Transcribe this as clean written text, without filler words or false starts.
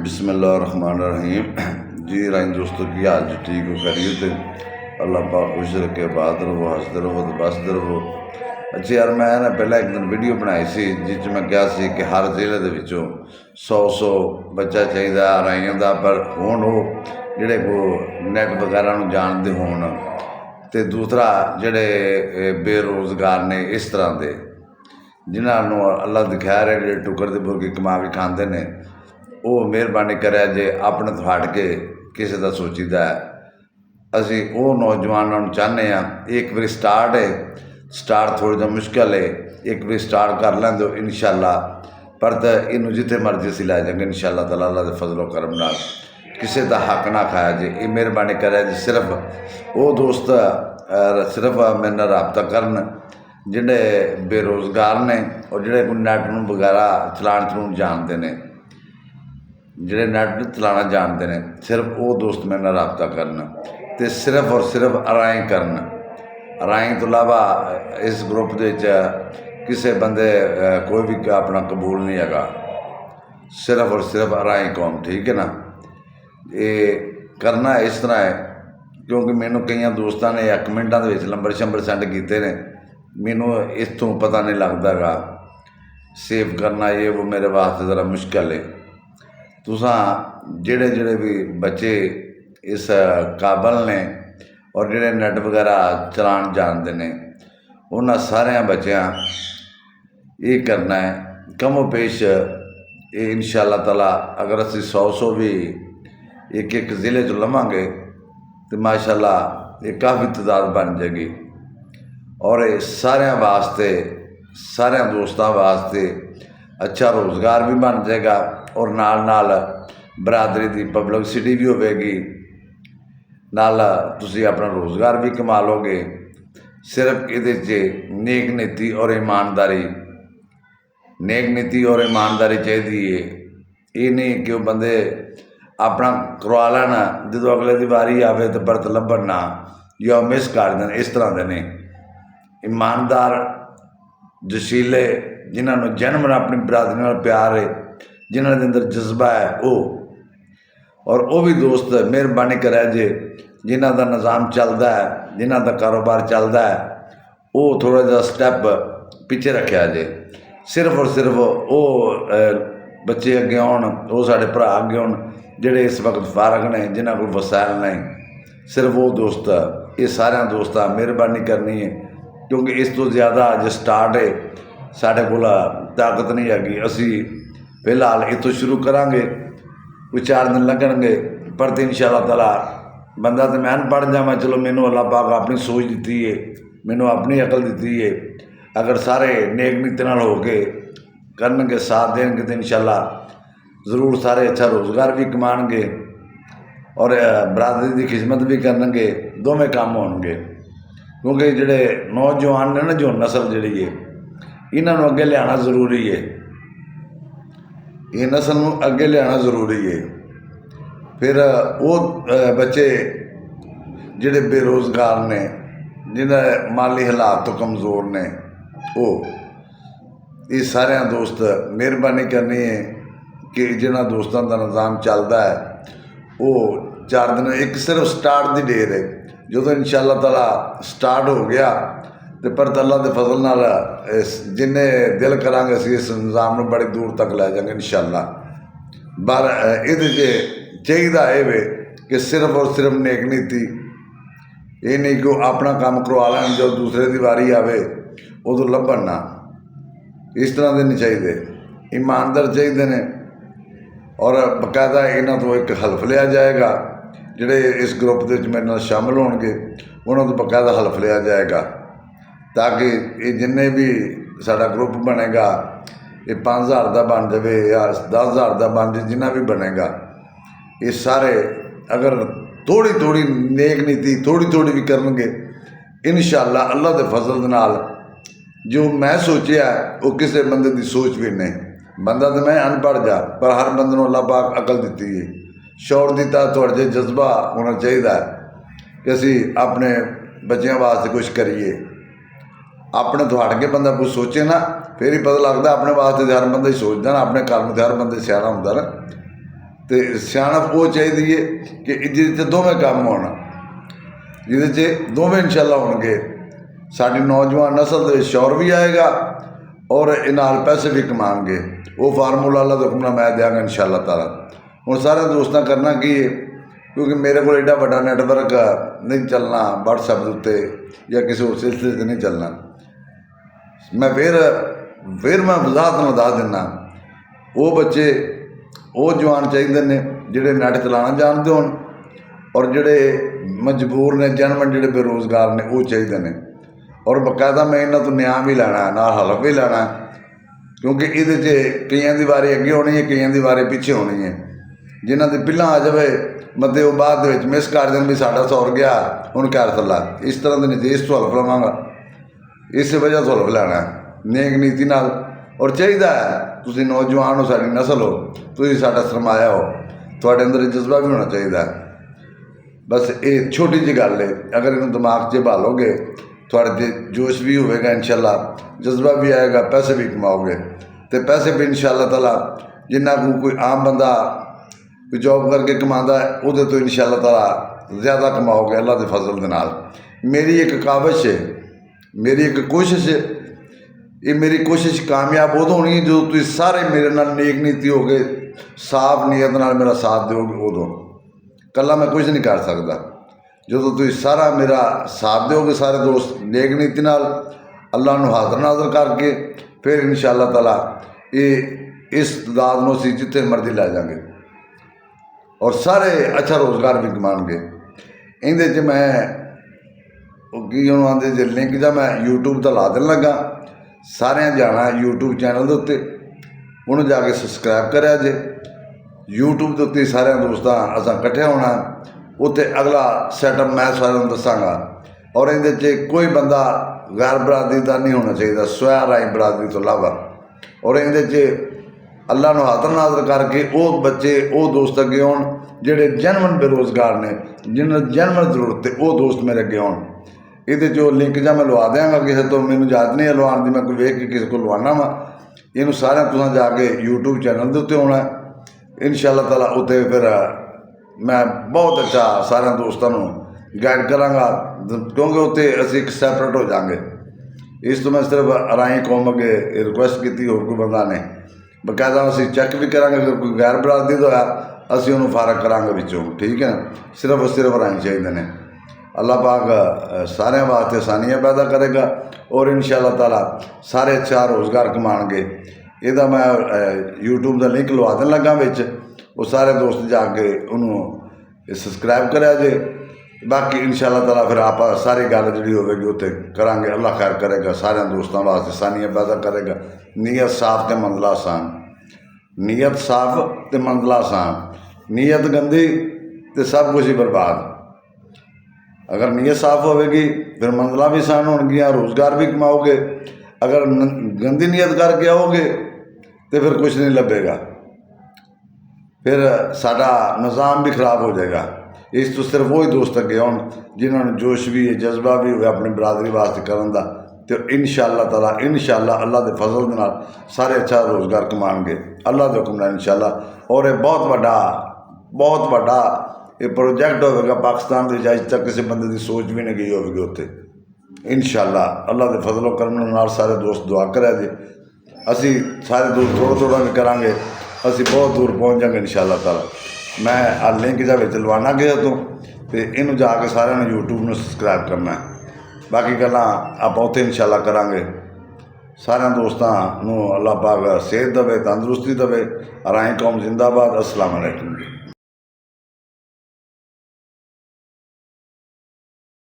बिस्मिल्लाहिर्रहमानिर्रहीम। जी राइन दोस्तों की हाल जी ठीक हो करिए तो अल्लाह पाक खुश रखे, बात रहो, हंसते रहो तो बसते रहो। अच्छा यार, मैं ना पहले एक दिन वीडियो बनाई सी जिस मैं कहा सी कि हर जिले के विचों 100 बच्चा चाहिए राइयों का, पर हुण वो जिहड़े को नैट वगैरह नूं जानते होण ते दूसरा जिहड़े बेरोज़गार ने इस तरह के जिन्होंने अल्लाह दी खैर है, जिहड़े टुकर दे मुर्गे कमा के खांदे ने, वो मेहरबानी करे जे अपने तो हट के किसी का सोचीदा है। असी वो नौजवानों चाहते हैं, एक बार स्टार्ट है, स्टार्ट थोड़ा जा मुश्किल है, एक बार स्टार्ट कर लें तो इंशाअल्लाह, पर तो इनू जिथे मर्जी असी लै जाएंगे इंशाअल्लाह ताला अल्लाह दे फजलो करम नाल। किसी का हक ना खाया जे, ये मेहरबानी करे जे सिर्फ वो दोस्त सिर्फ मेरे नाल राबता करन जिहड़े बेरोज़गार ने और जिहड़े कोई नैट नूं वगैरह चलाण जानते हैं, जिहड़े नैट चलाना जानते हैं, सिर्फ वो दोस्त मेरे नाल राबता करन ते सिर्फ और सिर्फ राय करन। राय तो इलावा इस ग्रुप दे किसी बंदे कोई भी अपना कबूल नहीं हैगा, सिर्फ और सिर्फ राय कौम, ठीक है ना। ये करना इस तरह है क्योंकि मैनू कई दोस्तों ने कमेंटा के नंबर शंबर सेंड किए ने, मैनू इतों पता नहीं लगता गा सेव करना, ये वो मेरे वास्ते ज़रा मुश्किल है। तुसां जिहड़े जिहड़े भी बच्चे इस काबल ने और जिहड़े नैट वगैरह चलान जानते हैं, उन्होंने सारे बच्चों ये करना है कमो पेश। ये इंशाअल्लाह ताला अगर असी 100 भी एक एक ज़िले चो लवांगे तो माशाअल्लाह ये काफ़ी तादाद बन जाएगी और ये सारे वास्ते, सारे दोस्तों वास्ते अच्छा रोज़गार भी बन जाएगा और नाल नाल बरादरी की पब्लिसिटी भी होगी, नाल तुसी अपना रोज़गार भी कमा लोगे। सिर्फ ये नेक नीति और ईमानदारी, नेक नीति और ईमानदारी चाहिए। ये नहीं कि वो बंदे अपना करवा लेना, जो अगले की वारी आवे तो परत लभन ना या मिस कर दें, इस तरह के ने ईमानदार जशीले जिन्होंने जन्म अपनी बरादरी नाल प्यार है, जिन्होंने अंदर जज्बा है वो, और वो भी दोस्त मेहरबानी करे जे जिन्हों का निज़ाम चलता है, जिन्हों का कारोबार चलता है, वो थोड़ा जा स्टैप पिछे रखा जे। सिर्फ और सिर्फ वो बच्चे अगे आउण, वो साढ़े भरा अगे आउण जिहड़े इस वक्त फारग ने, जिन्हों को वसायल नहीं, सिर्फ वो दोस्त, ये सारे दोस्त मेहरबानी करनी है क्योंकि इस तो ज़्यादा अज स्टार्ट है, साढ़े कोल ताकत नहीं हैगी। असी फिलहाल इतों शुरू करांगे, कोई 4 दिन लगणगे, पर तो इंशाअल्लाह ताला बंदा तो मैं अनपढ़ जावा, चलो मैनू अल्लाह पाक अपनी सोच दी है, मैनू अपनी अकल दी है। अगर सारे नेक नीति नाल हो के करनगे, साथ देंगे तो इंशाअल्लाह ज़रूर सारे अच्छा रोज़गार भी कमाएंगे और बरादरी की खिदमत भी करनगे, दोवें काम होणगे। क्योंकि जिहड़े नौजवान ने ना, जो नस्ल जी है, इन्हों अगे लिया जरूरी है, ये नस्ल में अगे लिया जरूरी है। फिर वो बच्चे जिहड़े बेरोज़गार ने, जिन्हें माली हालात तो कमज़ोर ने, वो ये सारे दोस्त मेहरबानी करनी है कि जिन्होंने दोस्तों का निज़ाम चलता है वो 4 दिन, एक सिर्फ स्टार्ट की डेट है, जो इंशाअल्लाह ताला स्टार्ट हो गया तो पर अल्लाह के फजल नाल जिन्हें दिल करांगे असी इस निज़ाम में बड़ी दूर तक लै जाएंगे इंशाअल्लाह। पर ये चाहिए वे कि सिर्फ और सिर्फ नेक नीति, ये नहीं कि अपना काम करवा लैन, जो दूसरे की वारी आवे उदों लभन ना, इस तरह के नहीं चाहिए। ईमानदार चाहिए ने और बकायदा इन्हों तो एक हल्फ लिया जाएगा, जिहड़े इस ग्रुप के मेरे नाल शामिल होणगे उन्होंने तो बकायदा हल्फ लिया जाएगा, ताकि ये जिन्ने भी साडा ग्रुप बनेगा ये 5000 का बन जाए या 10,000 का बन जाए, जिन्ना भी बनेगा, ये सारे अगर थोड़ी थोड़ी नेक नीति थोड़ी थोड़ी भी करनगे इंशाअल्लाह अल्लाह के फजल दे नाल जो मैं सोचा वो किसी बंदे की सोच भी नहीं। बंदा तो मैं अनपढ़ जा, पर हर बंदे को अल्लाह पाक अकल दी है, शौर दिता, थोड़े जे जज्बा होना चाहिए कि असी अपने बच्चों वास्ते कुछ करिए। अपने तो हट के बंदा कुछ सोचे ना, फिर ही पता लगता अपने वास्ते हर बंदा ही सोचता ना, अपने कर्म तो हर बंदे सियाना होंदा ना। तो सियाणप वो चाहिए कि जिद दोवें काम होना, जिद दोवें इंशाल्लाह होंगे। साड़ी नौजवान नस्ल के शौर भी आएगा और नाल पैसे भी कमाएंगे। वो फार्मूला अल्लाह के हुक्म मैं देंगा इंशाल्लाह ताला। हुण सारे दोस्तों करना की है, क्योंकि मेरे को एडा बड़ा नैटवर्क नहीं चलना व्हाट्सएप के उत्ते या किसी और सिलसिले से नहीं चलना। मैं फिर मैं वजाहत में दस दिना, वो बच्चे वो जवान चाहिए ने जिहड़े नैट चलाना जानते हो और जिहड़े मजबूर ने जनमन जिहड़े बेरोज़गार ने वो चाहिए ने। और बकायदा मैं इन्हों तो न्याय भी लैना है, नाल हलफ भी लैना है, क्योंकि ये कईयों की वारी अगे होनी है, कईयों की वारी पिछे होनी है। जिन्हों की पहला आ जाए मतलब वो बाद मिस कर दें भी साडा सौर गया हुण कर थला, इस तरह के नतीजे तो हलफ लवांगा। इस वजह तो हलफ लैना है नेक नीति नाल। और चाहिए है तुसीं नौजवान हो, साडी नस्ल हो, तुसीं साडा सरमाया हो, तुहाडे अंदर जज्बा भी होना चाहिए। बस ये छोटी जी गल है, अगर इन्हूं दिमाग 'च भालोगे थोड़े जोश भी होगा इंशाल्लाह, जज्बा भी आएगा, पैसे भी कमाओगे। तो पैसे भी इंशाल्लाह ताला जिन्ना कोई आम बंदा कोई जॉब करके कमाता है वो तो इंशाल्लाह ताला ज़्यादा कमाओगे अल्लाह के फजल के नाल। मेरी एक काविश है, मेरी एक कोशिश है, ये मेरी कोशिश कामयाब उदों होनी है जो तुम सारे मेरे नाल नेक नीति हो गए, साफ नीयत नाल मेरा साथ दोगे। उदों कला मैं कुछ नहीं कर सकता, जो तुम सारा मेरा साथ दोगे, सारे दोस्त नेक नीति नाल अल्लाह नूं हाज़र नाज़र करके फिर इंशाल्लाह ताला ये इस तादाद नूं असीं जिथे मर्जी लै जाएंगे और सारे अच्छा रोज़गार भी कमाएंगे। इहदे च मैं की आते जे लिंक जा मैं यूट्यूब तो ला देन लगा, सारे जाना यूट्यूब चैनल के उत्ते, उन्होंने जाके सबसक्राइब करा जे। यूट्यूब के उत्ते सारे दोस्तां असां इकट्ठे होना, उत्ते अगला सैटअप मैं सारे दसांगा। और इहदे कोई बंदा गैर बरादरी का नहीं होना चाहिए, स्वै राई बरादरी तो इलावा। और इहदे अल्लाह नूं हाज़र नाज़र करके वो बच्चे वो दोस्त अगे आउण जिहड़े जनमन बेरोज़गार ने, जिन्हें जनमन जरूरत है, वो दोस्त मेरे अगे आउण। ये जो लिंक जा मैं लवा देंगा, किसी तो मैनू इजाज़त नहीं है लवाण की, मैं कोई वेख के किसी को लवाना वा। इनू सारे तुसां जाके यूट्यूब चैनल के उत्ते होना इंशाल्लाह ताला। उत्ते फिर मैं बहुत अच्छा सारे दोस्तों को गाइड करांगा, क्योंकि उत्ते असीं एक सैपरेट हो जाएंगे। इस तो मैं सिर्फ राई कौम अगे रिक्वेस्ट की होर कोई बंदा ने, बकायदा असीं चैक भी करांगे, अगर कोई गैर बरादरी तो होया असीं उन्होंने फारग करांगे विचों, ठीक है ना। सिर्फ राई चाहिए ने। अल्लाह पाक सारे वास्ते आसानियाँ पैदा करेगा और इंशाल्लाह ताला सारे अच्छा रोज़गार कमाएंगे। यदा मैं यूट्यूब का लिंक लवा देन लगा विच, वो सारे दोस्त जाके उन्होंने सबसक्राइब करा जे। बाकी इंशाल्लाह ताला फिर आप सारी गल जी होगी उत्ते करांगे। अल्लाह खैर करेगा, सारे दोस्तों वास्ते आसानियाँ पैदा करेगा। नीयत साफ तो मंजिला आसान, नीयत साफ तो मंजिला आसान, नीयत गंदी तो सब कुछ ही बर्बाद। अगर नीयत साफ होगी फिर मंजिला भी आसान होंगियां, रोज़गार भी कमाओगे। अगर गंदी नीयत करके आओगे तो फिर कुछ नहीं लभेगा, फिर साडा निज़ाम भी खराब हो जाएगा। इस तो सिर्फ वही दोस्त अगे आउण जिन्होंने जोश भी है, जज्बा भी हो अपनी बरादरी वास्ते करन दा। तो इंशाल्लाह ताला इंशाल्लाह अल्लाह के फजल दे नाल सारे अच्छा रोज़गार कमाएंगे अल्लाह के हुक्म नाल इंशाल्लाह। और ये बहुत वड्डा ये प्रोजेक्ट होगा पाकिस्तान के, अज तक किसी बंदे की सोच भी नहीं गई होगी उत्ते। इंशाल्लाह अल्लाह के फजलो करम नाल सारे दोस्त दुआ करा जी। असी सारे दोस्त थोड़ा भी करांगे, असी बहुत दूर पहुँच जाएंगे इंशाल्लाह ताला। मैं आ लिंक जा लवाना गया तो इनू जाके सारे यूट्यूब में सबसक्राइब करना है। बाकी गल्लां आप उत्थे इंशाल्लाह करांगे। सारे दोस्तों अल्लाह पाक सेहत देवे, तंदुरुस्ती देवे। राई कौम जिंदाबाद। अस्सलाम वालेकुम।